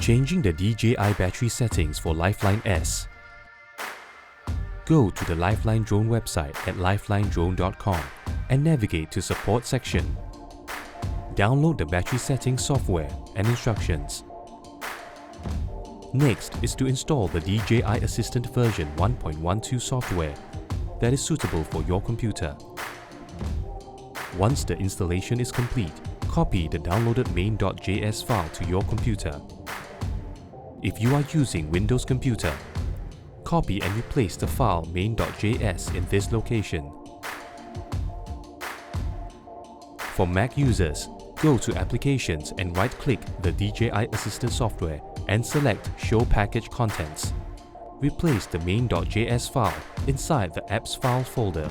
Changing the DJI battery settings for Lifeline S. Go to the Lifeline Drone website at lifelinedrone.com and navigate to Support section. Download the battery settings software and instructions. Next is to install the DJI Assistant version 1.12 software that is suitable for your computer. Once the installation is complete, copy the downloaded main.js file to your computer. If you are using Windows computer, copy and replace the file main.js in this location. For Mac users, go to Applications and right-click the DJI Assistant software and select Show Package Contents. Replace the main.js file inside the Apps file folder.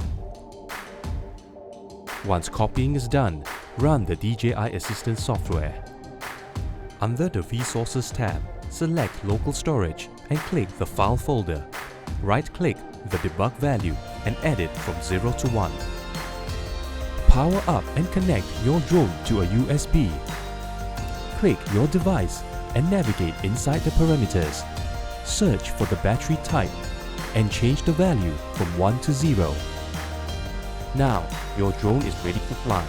Once copying is done, run the DJI Assistant software. Under the Resources tab, select Local Storage and click the File folder. Right-click the debug value and edit from 0 to 1. Power up and connect your drone to a USB. Click your device and navigate inside the parameters. Search for the battery type and change the value from 1 to 0. Now, your drone is ready to fly.